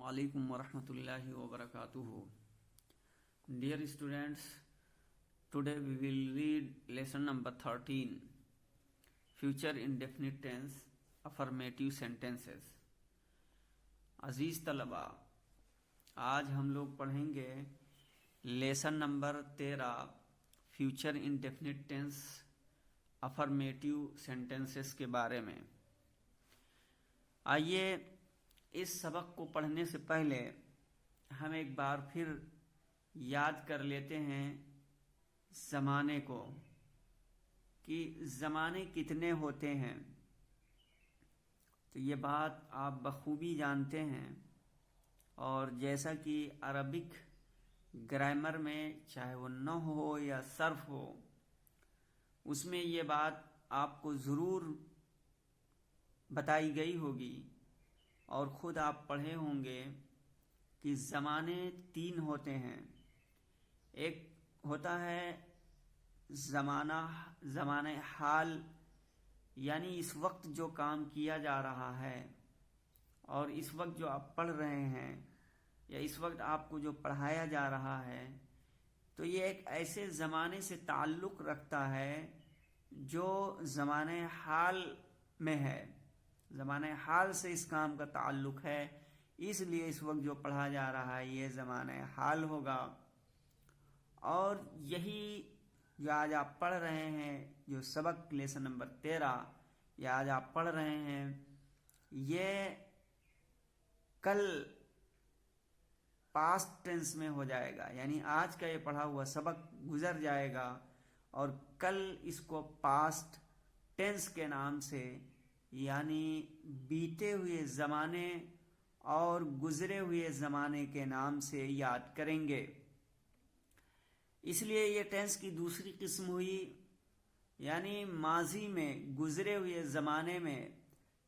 Alaikum warahmatullahi wabarakatuh. Dear students, today we will read lesson number 13, Future Indefinite Tense Affirmative Sentences. अजीज तलबा, आज हम लोग पढ़ेंगे lesson number 13 future indefinite tense affirmative sentences के बारे में। आइए इस सबक को पढ़ने से पहले हम एक बार फिर याद कर लेते हैं ज़माने को, कि ज़माने कितने होते हैं। तो ये बात आप बखूबी जानते हैं, और जैसा कि अरबिक ग्रामर में चाहे वो नहव हो या सर्फ हो, उसमें ये बात आपको ज़रूर बताई गई होगी और ख़ुद आप पढ़े होंगे कि ज़माने 3 होते हैं। एक होता है ज़माने हाल, यानी इस वक्त जो काम किया जा रहा है और इस वक्त जो आप पढ़ रहे हैं या इस वक्त आपको जो पढ़ाया जा रहा है, तो ये एक ऐसे ज़माने से ताल्लुक़ रखता है जो ज़माने हाल में है। ज़माने हाल से इस काम का ताल्लुक़ है, इसलिए इस वक्त जो पढ़ा जा रहा है ये ज़माने हाल होगा। और यही जो आज आप पढ़ रहे हैं, जो सबक लेसन नंबर 13 या आज आप पढ़ रहे हैं, ये कल पास्ट टेंस में हो जाएगा। यानी आज का ये पढ़ा हुआ सबक गुजर जाएगा और कल इसको पास्ट टेंस के नाम से, यानी बीते हुए ज़माने और गुजरे हुए ज़माने के नाम से याद करेंगे। इसलिए ये टेंस की दूसरी किस्म हुई। यानी माजी में, गुजरे हुए ज़माने में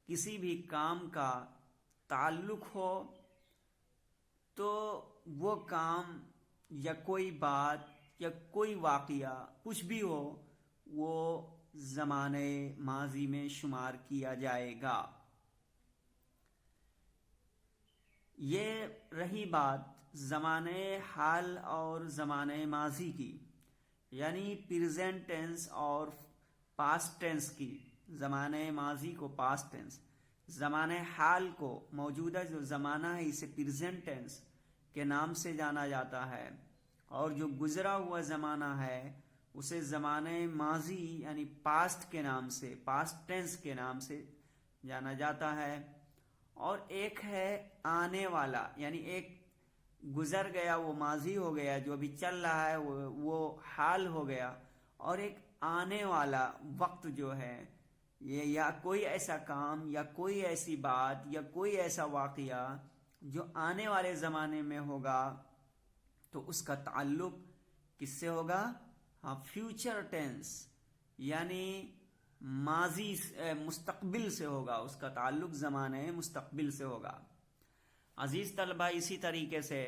किसी भी काम का ताल्लुक़ हो तो वो काम या कोई बात या कोई वाक़या कुछ भी हो, वो ज़माने माजी में शुमार किया जाएगा। ये रही बात ज़माने हाल और ज़माने माजी की, यानी प्रेजेंट टेंस और पास्ट टेंस की। ज़माने माजी को पास्ट टेंस, ज़माने हाल को, मौजूदा जो ज़माना है इसे प्रेजेंट टेंस के नाम से जाना जाता है, और जो गुजरा हुआ ज़माना है उसे ज़माने माजी यानी पास्ट के नाम से, पास्ट टेंस के नाम से जाना जाता है। और एक है आने वाला, यानी एक गुजर गया वो माजी हो गया, जो अभी चल रहा है वो हाल हो गया, और एक आने वाला वक्त जो है ये, या कोई ऐसा काम या कोई ऐसी बात या कोई ऐसा वाक़या जो आने वाले ज़माने में होगा, तो उसका ताल्लुक़ किससे होगा? हाँ, फ्यूचर टेंस यानी माजी मुस्तकबिल से होगा, उसका ताल्लुक़ ज़माने मुस्तकबिल से होगा। अजीज़ तलबा, इसी तरीके से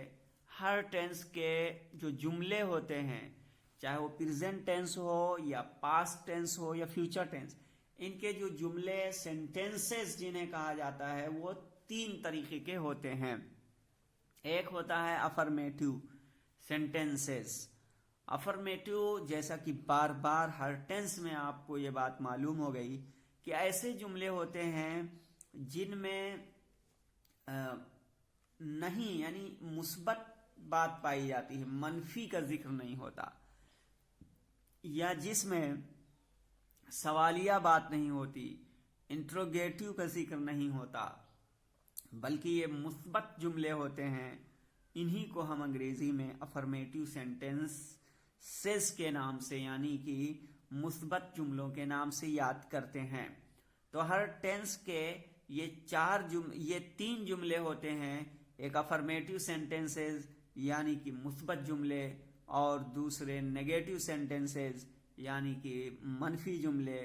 हर टेंस के जो जुमले होते हैं, चाहे वो प्रेजेंट टेंस हो या पास्ट टेंस हो या फ्यूचर टेंस, इनके जो जुमले, सेंटेंसेस जिन्हें कहा जाता है, वो 3 तरीके के होते हैं। एक होता है अफर्मेटिव सेंटेंसेस। अफर्मेटिव, जैसा कि बार बार हर टेंस में आपको ये बात मालूम हो गई कि ऐसे जुमले होते हैं जिनमें नहीं, यानी मुस्बत बात पाई जाती है, मनफी का जिक्र नहीं होता, या जिसमें सवालिया बात नहीं होती, इंट्रोगेटिव का जिक्र नहीं होता, बल्कि ये मुस्बत जुमले होते हैं। इन्हीं को हम अंग्रेजी में अफर्मेटिव सेंटेंसेस के नाम से, यानी कि मुस्बत जुमलों के नाम से याद करते हैं। तो हर टेंस के ये 3 जुमले होते हैं। एक अफर्मेटिव सेंटेंसेस यानी कि मुस्बत जुमले, और दूसरे नेगेटिव सेंटेंसेस यानी कि मनफी जुमले,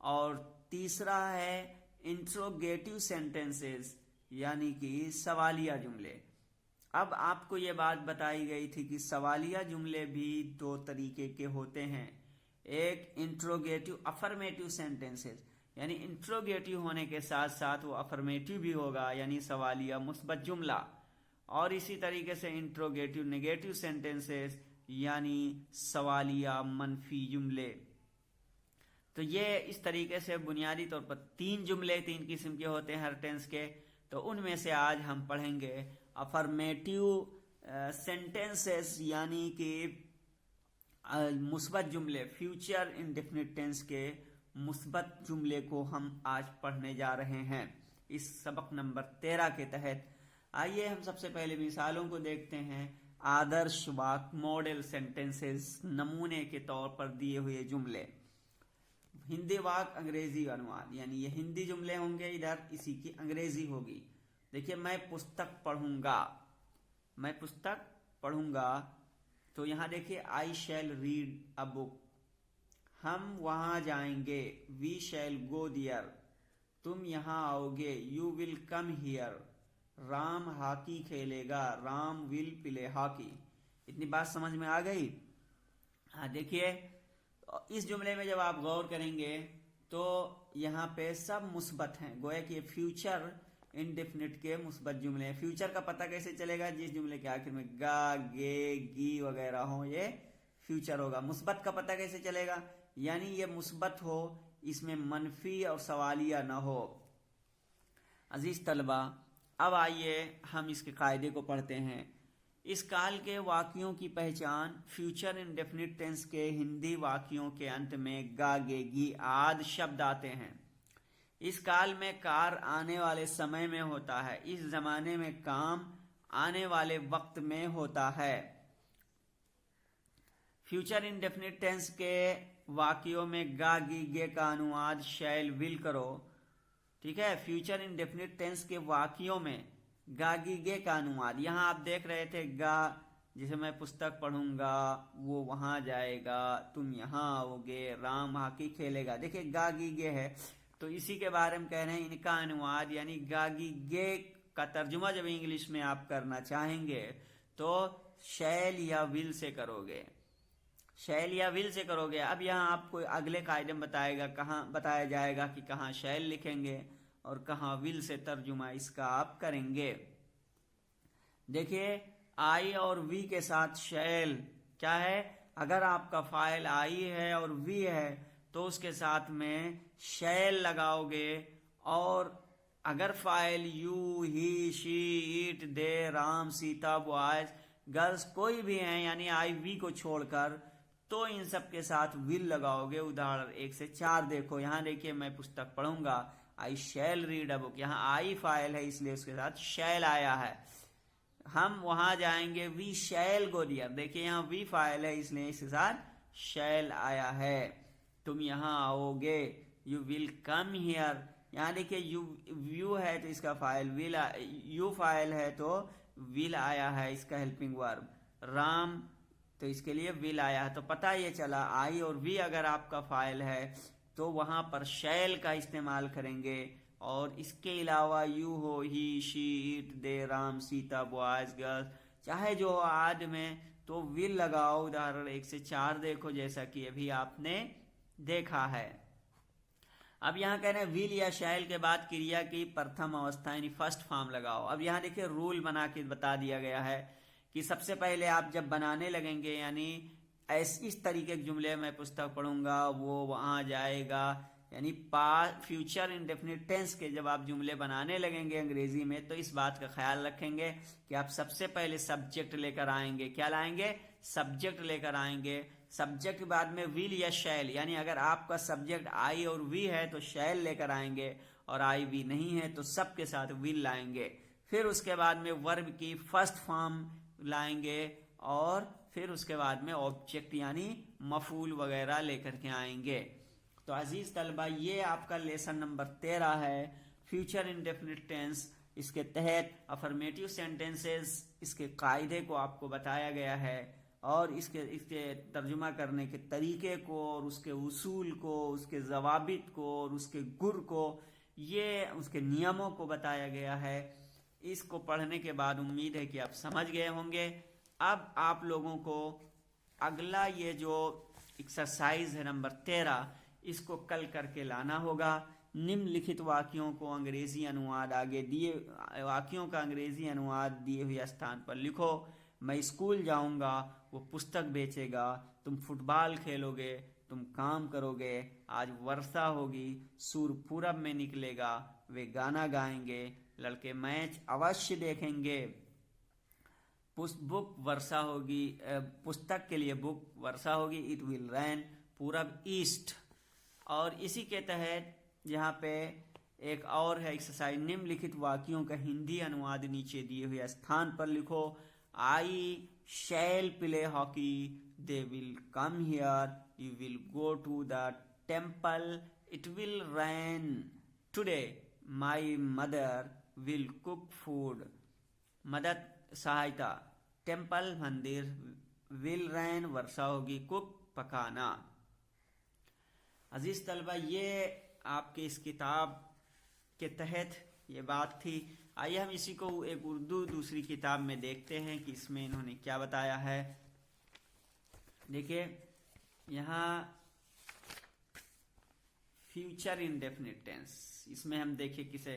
और तीसरा है इंट्रोगेटिव सेंटेंसेस यानी कि सवालिया जुमले। अब आपको ये बात बताई गई थी कि सवालिया जुमले भी 2 तरीके के होते हैं। एक इंट्रोगेटिव अफर्मेटिव सेंटेंसेस, यानी इंट्रोगेटिव होने के साथ साथ वो अफर्मेटिव भी होगा, यानी सवालिया मुस्बत जुमला। और इसी तरीके से इंट्रोगेटिव नेगेटिव सेंटेंसेस यानी सवालिया मनफी जुमले। तो ये इस तरीके से बुनियादी तौर पर 3 जुमले 3 किस्म के होते हैं हर टेंस के। तो उनमें से आज हम पढ़ेंगे अफर्मेटिव सेंटेंसेस यानी कि मुस्बत जुमले, फ्यूचर इंडेफिनिट टेंस के मुस्बत जुमले को हम आज पढ़ने जा रहे हैं इस सबक नंबर 13 के तहत। आइए हम सबसे पहले मिसालों को देखते हैं। आदर्श वाक्य, मॉडल सेंटेंसेस, नमूने के तौर पर दिए हुए जुमले। हिंदी वाक्य अंग्रेजी अनुवाद, यानी ये हिंदी जुमले होंगे, इधर इसी की अंग्रेजी होगी। देखिए, मैं पुस्तक पढ़ूंगा, मैं पुस्तक पढ़ूंगा। तो यहां देखिए आई शैल रीड अ बुक। हम वहां जाएंगे, वी शैल गो दियर। तुम यहां आओगे, you will come here. Ram hockey खेलेगा, राम विल प्ले हॉकी। इतनी बात समझ में आ गई? हाँ, देखिए इस जुमले में जब आप गौर करेंगे तो यहाँ पे सब मुस्बत हैं, गोया कि फ्यूचर इंडेफिनिट के मुस्बत जुमले हैं। फ्यूचर का पता कैसे चलेगा? जिस जुमले के आखिर में गा, गे, गी वगैरह हो, ये फ्यूचर होगा। मुस्बत का पता कैसे चलेगा? यानी ये मुस्बत हो, इसमें मनफी और सवालिया न हो। अजीज तलबा, अब आइए हम इसके कायदे को पढ़ते हैं। इस काल के वाक्यों की पहचान फ्यूचर इंडेफिनिट टेंस के हिंदी वाक्यों के अंत में गा, गे, गी आदि शब्द आते हैं। इस काल में कार आने वाले समय में होता है। इस जमाने में काम आने वाले वक्त में होता है। फ्यूचर इंडेफिनिट टेंस के वाक्यों में गा, गी, गे का अनुवाद शैल, विल करो। ठीक है, फ्यूचर इंडेफिनिट टेंस के वाक्यों में गा, गी, गे का अनुवाद। यहां आप देख रहे थे गा, जैसे मैं पुस्तक पढ़ूंगा, वो वहां जाएगा, तुम यहां आओगे, राम हॉकी खेलेगा। देखिए गा, गी, गे है, तो इसी के बारे में कह रहे हैं। इनका अनुवाद यानी गा, गी, गे का तर्जुमा जब इंग्लिश में आप करना चाहेंगे तो शैल या विल से करोगे, शैल या विल से करोगे। अब यहाँ आपको अगले कायदे में बताया जाएगा कि कहाँ शैल लिखेंगे और कहाँ विल से तर्जुमा इसका आप करेंगे। देखिए आई और वी के साथ शैल क्या है? अगर आपका फाइल आई है और वी है तो उसके साथ में शैल लगाओगे। और अगर file you, he, she, it, they, Ram, Sita, boys, girls कोई भी हैं, यानी आई वी को छोड़कर, तो इन सब के साथ विल लगाओगे। उदाहरण 1 से 4 देखो। यहां देखिए मैं पुस्तक पढ़ूंगा, आई शैल रीड अ बुक। यहाँ आई फाइल है इसलिए उसके साथ शैल आया है। हम वहां जाएंगे, वी शैल गो दियर। देखिए यहाँ वी फाइल है इसलिए इसके साथ शैल आया है। तुम यहाँ आओगे, यू विल कम हियर। यहाँ देखिए यू है तो इसका फाइल विल, यू फाइल है तो विल आया है इसका हेल्पिंग वर्ब। राम तो इसके लिए विल आया है। तो पता ये चला आई और वी अगर आपका फाइल है तो वहां पर शैल का इस्तेमाल करेंगे। और इसके अलावा यू हो, he, she, it, they, Ram, Sita, boys, girls, चाहे जो हो आद में, तो विल लगाओ। उदाहरण 1 से 4 देखो, जैसा कि अभी आपने देखा है। अब यहाँ कह रहे हैं विल या शैल के बाद क्रिया की प्रथम अवस्था यानी फर्स्ट फॉर्म लगाओ। अब यहाँ देखिए रूल बना के बता दिया गया है कि सबसे पहले आप जब बनाने लगेंगे, यानी इस तरीके के जुमले, मैं पुस्तक पढ़ूंगा, वो वहां जाएगा, यानी फ्यूचर इंडेफिनिट टेंस के जब आप जुमले बनाने लगेंगे अंग्रेजी में, तो इस बात का ख्याल रखेंगे कि आप सबसे पहले सब्जेक्ट लेकर आएंगे। क्या लाएंगे? सब्जेक्ट लेकर आएंगे। सब्जेक्ट के बाद में विल या शैल, यानी अगर आपका सब्जेक्ट आई और वी है तो शैल लेकर आएंगे, और आई वी नहीं है तो सबके साथ विल लाएंगे। फिर उसके बाद में वर्ब की फर्स्ट फॉर्म लाएंगे, और फिर उसके बाद में ऑब्जेक्ट यानी मफूल वगैरह लेकर के आएंगे। तो अजीज तलबा, ये आपका लेसन नंबर 13 है, फ्यूचर इंडेफिनिट टेंस। इसके तहत अफर्मेटिव सेंटेंसेस, इसके कायदे को आपको बताया गया है, और इसके तर्जुमा करने के तरीके को, और उसके उसूल को, उसके जवाबित को, और उसके गुर को, ये उसके नियमों को बताया गया है। इसको पढ़ने के बाद उम्मीद है कि आप समझ गए होंगे। अब आप लोगों को अगला ये जो एक्सरसाइज है नंबर 13, इसको कल करके लाना होगा। निम्नलिखित वाक्यों को अंग्रेजी अनुवाद आगे दिए वाक्यों का अंग्रेजी अनुवाद दिए हुए स्थान पर लिखो। मैं स्कूल जाऊंगा, वो पुस्तक बेचेगा, तुम फुटबॉल खेलोगे, तुम काम करोगे, आज वर्षा होगी, सूर्य पूरब में निकलेगा, वे गाना गाएंगे, लड़के मैच अवश्य देखेंगे। बुक वर्षा होगी, पुस्तक के लिए बुक वर्षा होगी, इट विल रेन, पूरब ईस्ट। और इसी के तहत यहाँ पे एक और है एक्सरसाइज, निम्नलिखित वाक्यों का हिंदी अनुवाद नीचे दिए हुए स्थान पर लिखो। I shall play hockey, they will come here, you will go to the temple, it will rain today, my mother will cook food. मदद सहायता, टेम्पल मंदिर, विल रेन वर्षा होगी, कुक पकाना। अजीज तलबा, ये आपके इस किताब के तहत ये बात थी। आइए हम इसी को एक उर्दू दूसरी किताब में देखते हैं कि इसमें इन्होंने क्या बताया है। देखिए यहाँ फ्यूचर इंडेफिनिट टेंस, इसमें हम देखें किसे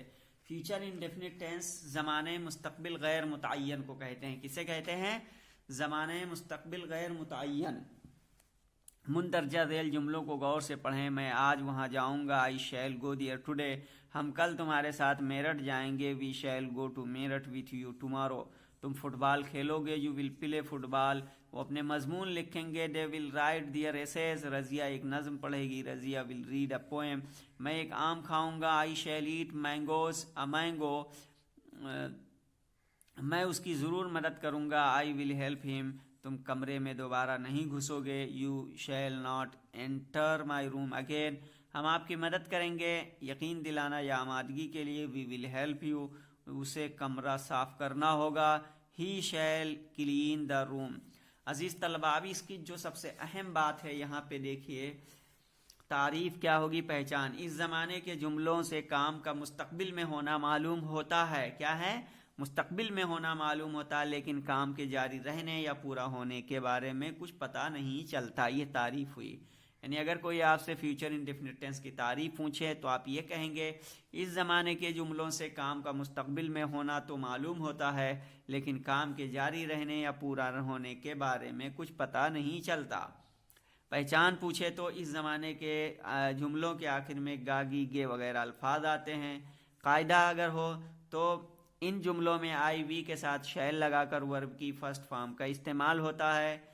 फ्यूचर इंडेफिनिट टेंस ज़माने मुस्तकबिल गैर मुतअय्यन को कहते हैं। किसे कहते हैं? ज़माने मुस्तकबिल गैर मुतअय्यन। मुंदरजा झेल जुमलों को गौर से पढ़ें। मैं आज वहाँ जाऊँगा, आई शैल गो देयर टुडे। हम कल तुम्हारे साथ मेरठ जाएंगे, we shall go to Meerut with you tomorrow. तुम फुटबॉल खेलोगे, यू विल प्ले फुटबॉल। वो अपने मजमून लिखेंगे, they will write their essays. Razia एक नज्म पढ़ेगी, Razia will read a poem. मैं एक आम खाऊंगा, आई शैल ईट मैंगोज अ मैंगो। मैं उसकी ज़रूर मदद करूंगा, आई विल हेल्प हिम। तुम कमरे में दोबारा नहीं घुसोगे, you shall not enter my room again. हम आपकी मदद करेंगे, यकीन दिलाना या आमादगी के लिए, वी विल हेल्प यू। उसे कमरा साफ करना होगा, ही शैल क्लीन द रूम। अजीज तलबा, अभी इसकी जो सबसे अहम बात है यहाँ पे देखिए, तारीफ क्या होगी? पहचान। इस ज़माने के जुमलों से काम का मुस्तकबिल में होना मालूम होता है। क्या है? मुस्तकबिल में होना मालूम होता है, लेकिन काम के जारी रहने या पूरा होने के बारे में कुछ पता नहीं चलता। ये तारीफ हुई। यानी अगर कोई आपसे फ्यूचर इंडेफिनिट टेंस की तारीफ पूछे तो आप ये कहेंगे, इस ज़माने के जुमलों से काम का मुस्तकबिल में होना तो मालूम होता है, लेकिन काम के जारी रहने या पूरा होने के बारे में कुछ पता नहीं चलता। पहचान पूछे तो इस ज़माने के जुमलों के आखिर में गागी गे वगैरह अल्फाज आते हैं। कायदा अगर हो तो इन जुमलों में आई वी के साथ शैल लगाकर वर्ब की फर्स्ट फॉर्म का इस्तेमाल होता है।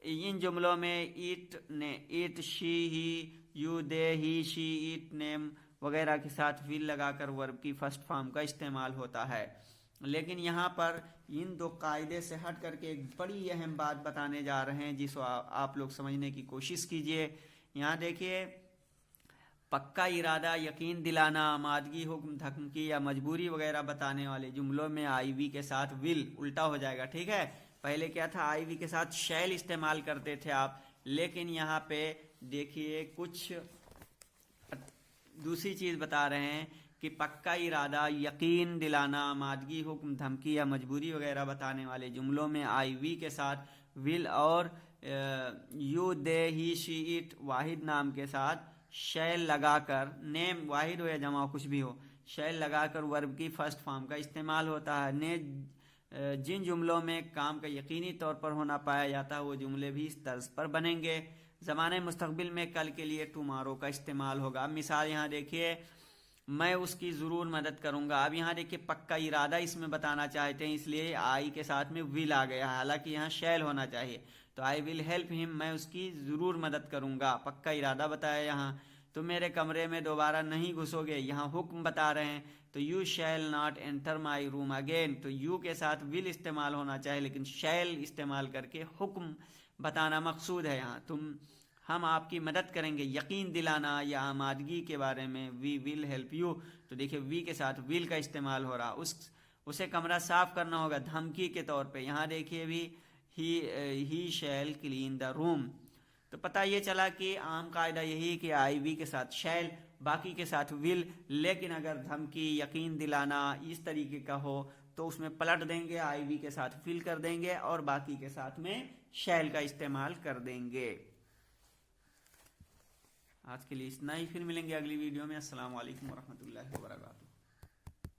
इन जुमलों में it she he you they he she it name वगैरह के साथ विल लगाकर वर्ब की फर्स्ट फॉर्म का इस्तेमाल होता है। लेकिन यहाँ पर इन दो कायदे से हट करके एक बड़ी अहम बात बताने जा रहे हैं, जिसको आप लोग समझने की कोशिश कीजिए। यहाँ देखिए, पक्का इरादा, यकीन दिलाना, आमादगी, हुक्म, धमकी या मजबूरी वगैरह बताने वाले जुमलों में आई वी के साथ विल उल्टा हो जाएगा। ठीक है, पहले क्या था? आई वी के साथ शैल इस्तेमाल करते थे आप, लेकिन यहाँ पे देखिए कुछ दूसरी चीज़ बता रहे हैं कि पक्का इरादा, यकीन दिलाना, आमादगी, हुक्म, धमकी या मजबूरी वगैरह बताने वाले जुमलों में आई वी के साथ विल और you they he she it वाहिद नाम के साथ शैल लगाकर, नेम वाहिद हो या जमा कुछ भी हो, शैल लगाकर वर्ब की फर्स्ट फॉर्म का इस्तेमाल होता है। जिन जुमलों में काम का यकीनी तौर पर होना पाया जाता है वो जुमले भी इस तर्ज पर बनेंगे। ज़माने मुस्तकबिल में कल के लिए टुमारो का इस्तेमाल होगा। मिसाल यहाँ देखिए, मैं उसकी ज़रूर मदद करूँगा। अब यहाँ देखिए पक्का इरादा इसमें बताना चाहते हैं, इसलिए आई के साथ में विल आ गया, हालांकि यहाँ शैल होना चाहिए। तो आई विल हेल्प हिम, मैं उसकी ज़रूर मदद करूँगा, पक्का इरादा बताया। यहाँ तुम मेरे कमरे में दोबारा नहीं घुसोगे, यहाँ हुक्म बता रहे हैं। तो you shall not enter my room again, तो यू के साथ विल इस्तेमाल होना चाहिए, लेकिन शैल इस्तेमाल करके हुक्म बताना मकसूद है। यहाँ हम आपकी मदद करेंगे, यकीन दिलाना या आमादगी के बारे में, वी विल हेल्प यू। तो देखिए वी के साथ विल का इस्तेमाल हो रहा। उसे कमरा साफ करना होगा, धमकी के तौर पे। यहाँ देखिए भी ही शैल क्लीन द रूम। तो पता ये चला कि आम कायदा यही कि आई वी के साथ शैल, बाकी के साथ विल। लेकिन अगर धमकी, यकीन दिलाना इस तरीके का हो तो उसमें पलट देंगे, आई वी के साथ विल कर देंगे और बाकी के साथ में शैल का इस्तेमाल कर देंगे। آج کے لیے اتنا ہی، پھر ملیں گے اگلی ویڈیو میں۔ السلام علیکم ورحمۃ اللہ وبرکاتہ۔